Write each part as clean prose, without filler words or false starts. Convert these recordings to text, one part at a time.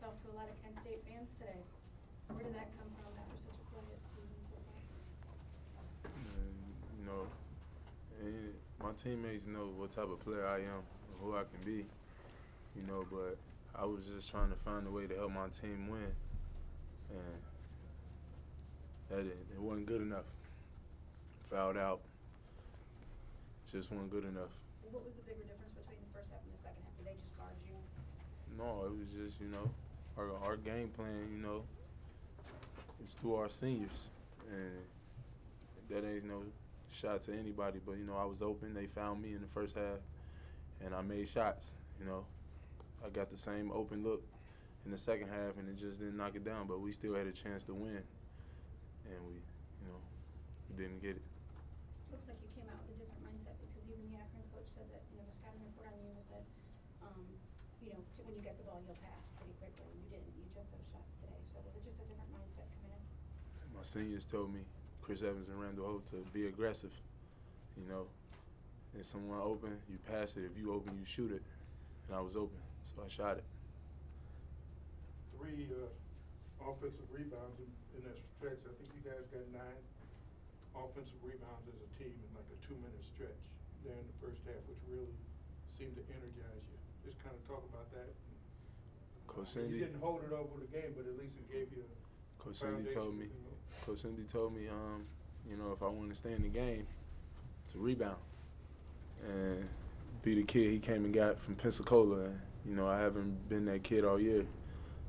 yourself to a lot of Kent State fans today. Where did that come from after such a quiet season so far? You know, and my teammates know what type of player I am and who I can be, you know, but I was just trying to find a way to help my team win, and it wasn't good enough. Fouled out. Just wasn't good enough. What was the bigger difference between the first half and the second half? Did they just guard you? No, it was just, you know, our game plan, you know, it's through our seniors. And that ain't no shot to anybody, but, you know, I was open. They found me in the first half, and I made shots, you know. I got the same open look in the second half, and it just didn't knock it down, but we still had a chance to win, and we didn't get it. Looks like you came out with a different mindset because even the Arkon coach said that, you know, the scouting report on you was that, you know, when you get the ball, you'll pass pretty quickly, and you didn't. You took those shots today. So was it just a different mindset coming in? My seniors told me, Chris Evans and Randall Holt, to be aggressive, you know. If someone open, you pass it. If you open, you shoot it. And I was open, so I shot it. 3 offensive rebounds in that stretch. I think you guys got 9 offensive rebounds as a team in like a 2-minute stretch there in the first half, which really seemed to energize you. Just kind of talk about that. Coach Cindy, you didn't hold it over the game, but at least it gave you a Coach Cindy told me, you know, if I want to stay in the game, to rebound and be the kid he came and got from Pensacola. And, you know, I haven't been that kid all year.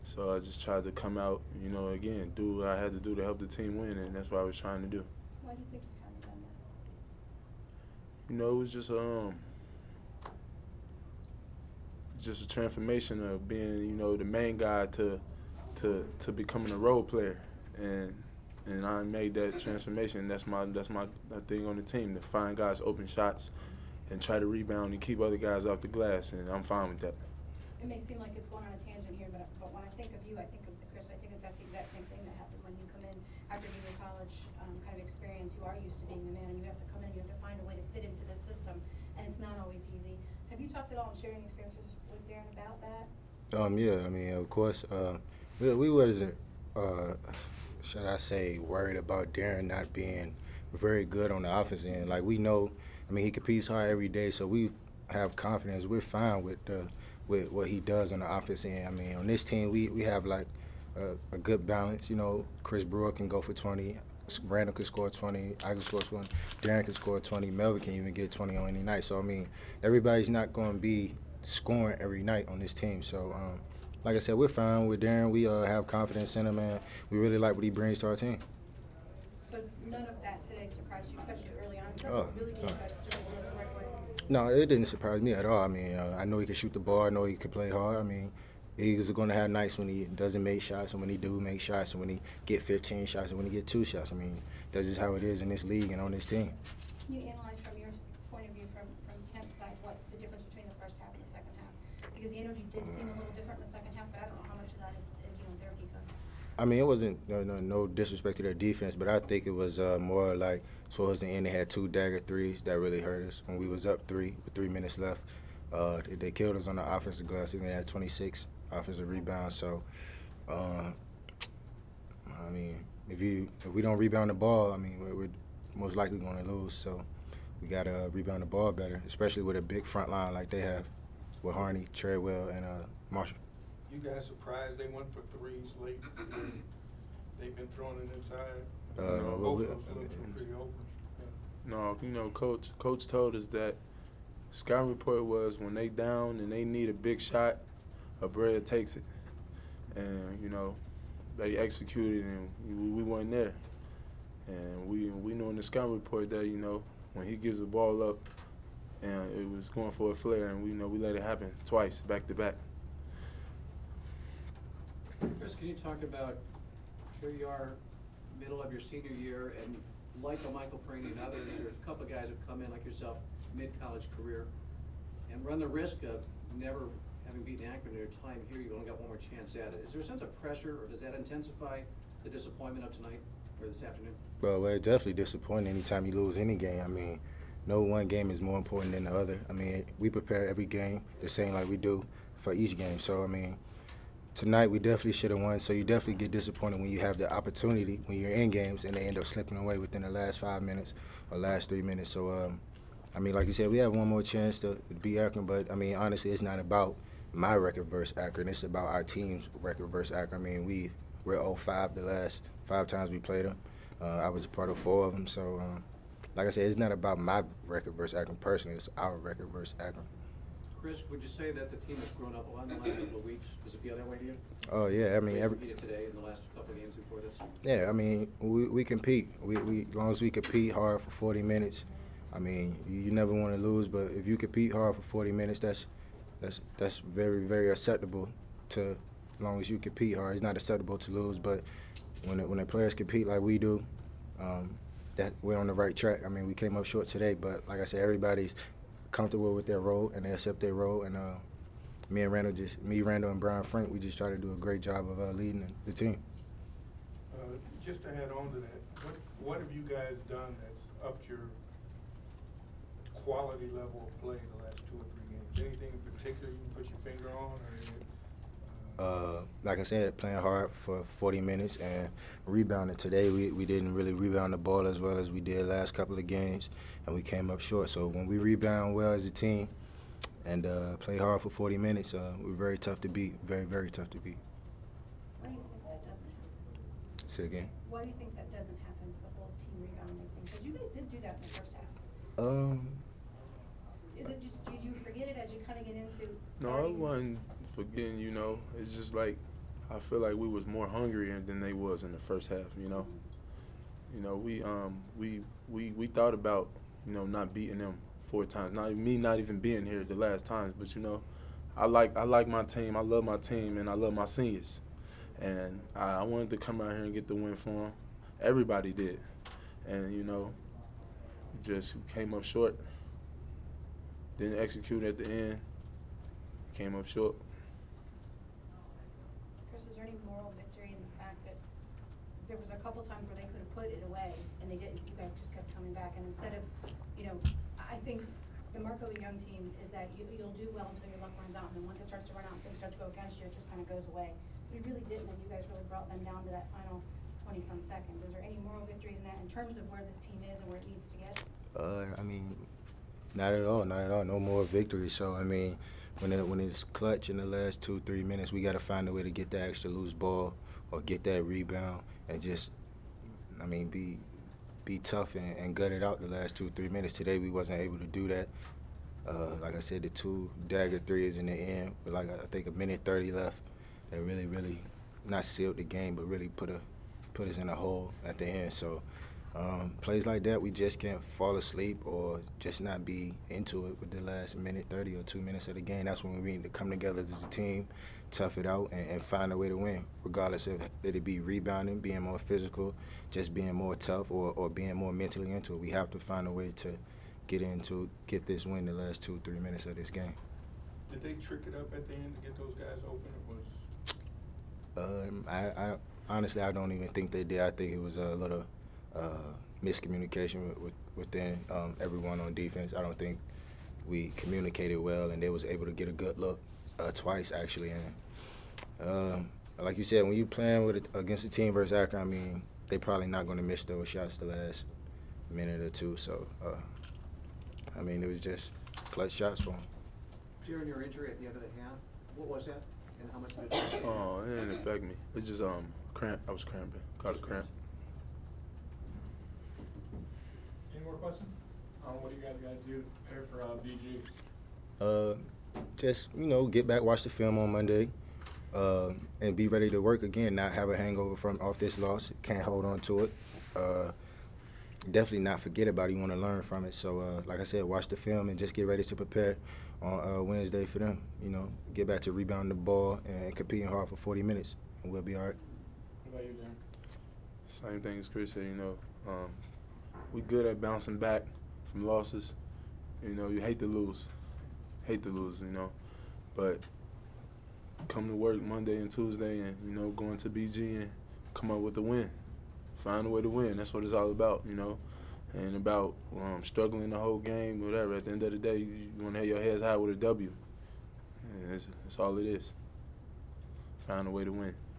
So I just tried to come out, you know, again, do what I had to do to help the team win, and that's what I was trying to do. Why do you think you kind of done that? You know, it was just a transformation of being, you know, the main guy to becoming a role player, and I made that transformation. That's my thing on the team, to find guys open shots and try to rebound and keep other guys off the glass, and I'm fine with that. It may seem like it's going on a tangent here, but when I think of you, I think of Chris. I think that's the exact same thing that happened when you come in after your college kind of experience. You are used to being the man, and you have to come in. You have to find a way to fit into the system, and it's not always easy. Have you talked at all and sharing experiences with Darren about that? Yeah, I mean, of course. We wasn't, should I say, worried about Darren not being very good on the offense end. Like, we know, I mean, he competes hard every day, so we have confidence. We're fine with what he does on the offense end. I mean, on this team, we have, like, a good balance. You know, Chris Brewer can go for 20. Randall can score 20. I can score 20. Darren can score 20. Melvin can even get 20 on any night. So, I mean, everybody's not going to be scoring every night on this team. So, like I said, we're fine with Darren. We have confidence in him, and we really like what he brings to our team. So none of that today surprised you, especially early on? No, it didn't surprise me at all. I mean, I know he can shoot the ball. I know he can play hard. I mean, he's going to have nights when he doesn't make shots, and when he do make shots, and when he get 15 shots, and when he get 2 shots. I mean, that's just how it is in this league and on this team. Can you analyze from your point of view, from Kent's side, what the difference between the first half and the second half? Because the energy did seem a little different in the second half, but I don't know how much of that is you know, their defense. I mean, it wasn't no disrespect to their defense, but I think it was more like towards the end they had 2 dagger threes that really hurt us. When we was up 3 with 3 minutes left, they killed us on the offensive glass. They had 26 offensive rebounds. So, I mean, if we don't rebound the ball, I mean, we're most likely going to lose. So we got to rebound the ball better, especially with a big front line like they have with Harney, Treadwell, and Marshall. You guys surprised they went for 3s late? They've been throwing it inside. Both of them looked pretty open. Yeah. No, you know, Coach told us that scouting report was when they down and they need a big shot, Abreu takes it. And, you know, they executed, and we weren't there. And we know in the scouting report that, you know, when he gives the ball up and it was going for a flare, and we let it happen twice, back to back. Chris, can you talk about, here you are, middle of your senior year, and like Michael Praney and others, there's a couple of guys have come in like yourself, mid-college career, and run the risk of never having beaten Akron in your time here. You've only got one more chance at it. Is there a sense of pressure, or does that intensify the disappointment of tonight or this afternoon? Well, it's definitely disappointing anytime you lose any game. I mean, no one game is more important than the other. I mean, we prepare every game the same like we do for each game. So, I mean, tonight we definitely should have won. So you definitely get disappointed when you have the opportunity when you're in games and they end up slipping away within the last 5 minutes or last 3 minutes. So I mean, like you said, we have one more chance to beat Arkon, but I mean, honestly, it's not about my record versus Arkon. It's about our team's record versus Arkon. I mean, we're 0-5 the last 5 times we played them. I was a part of 4 of them. So, like I said, it's not about my record versus Arkon personally. It's our record versus Arkon. Chris, would you say that the team has grown up a lot in the last couple of weeks? Does it feel that way to you? Oh yeah, I mean, Today and the last couple of games before this. Yeah, I mean, we compete. We as long as we compete hard for 40 minutes. I mean, you never want to lose, but if you compete hard for 40 minutes, that's very, very acceptable. To as long as you compete hard, it's not acceptable to lose. But when the players compete like we do, that we're on the right track. I mean, we came up short today, but like I said, everybody's comfortable with their role and they accept their role. And Randall, and Brian Frank, we just try to do a great job of leading the team. Just to add on to that, what have you guys done that's upped your quality level of play the last 2 or 3 games? Anything in particular you can put your finger on? Or like I said, playing hard for 40 minutes and rebounding. Today we didn't really rebound the ball as well as we did last couple of games, and we came up short. So when we rebound well as a team and play hard for 40 minutes, we're very tough to beat, very, very tough to beat. Why do you think that doesn't happen? Say again? Why do you think that doesn't happen, the whole team rebounding thing? Because you guys did do that in the first half. Is it just, did you forget it as you kind of get into? No, I wasn't forgetting, you know. It's just like I feel like we was more hungry than they was in the first half, you know. You know, we thought about, you know, not beating them 4 times. Not even being here the last times, but you know, I like my team. I love my team and I love my seniors. And I wanted to come out here and get the win for them. Everybody did. And you know, just came up short. Didn't execute at the end. Came up short. Chris, is there any moral victory in the fact that there was a couple times where they could have put it away and they didn't? You guys just kept coming back, and instead of, you know, I think the mark of a young team is that you'll do well until your luck runs out, and then once it starts to run out and things start to go against you, it just kind of goes away. But it really didn't, and you guys really brought them down to that final 20-some seconds. Is there any moral victories in that in terms of where this team is and where it needs to get? I mean, not at all, not at all. No more victory. So I mean, when it's clutch in the last 2-3 minutes, we got to find a way to get that extra loose ball or get that rebound and just, I mean, be tough and gut it out the last 2-3 minutes. Today we wasn't able to do that. Like I said, the 2 dagger threes in the end with I think a minute 30 left. That really not sealed the game, but really put us in a hole at the end. So plays like that, we just can't fall asleep or just not be into it with the last minute 30 or 2 minutes of the game. That's when we need to come together as a team, tough it out, and find a way to win, regardless of it be rebounding, being more physical, just being more tough, or being more mentally into it. We have to find a way to get this win the last 2-3 minutes of this game. Did they trick it up at the end to get those guys open? I honestly, I don't even think they did. I think it was a little miscommunication within everyone on defense. I don't think we communicated well, and they was able to get a good look twice actually. And like you said, when you playing against a team versus Arkon, I mean, they probably not going to miss those shots the last minute or 2. So I mean, it was just clutch shots for them. During your injury at the end of the half, what was that, and how much did it affect? Oh, it didn't affect me. It's just cramp. I was cramping. Caught a cramp. Any more questions? What do you guys got to do to prepare for BG? Just, you know, get back, watch the film on Monday, and be ready to work again. Not have a hangover off this loss. Can't hold on to it. Definitely not forget about it. You want to learn from it. So, like I said, watch the film and just get ready to prepare on Wednesday for them. You know, get back to rebounding the ball and competing hard for 40 minutes, and we'll be all right. What about you, Darren? Same thing as Chris said, you know. We good at bouncing back from losses. You know, you hate to lose. You know. But come to work Monday and Tuesday and, you know, going to BG and come up with a win. Find a way to win. That's what it's all about, you know. And about struggling the whole game, whatever. At the end of the day, you want to have your heads high with a W. And that's all it is. find a way to win.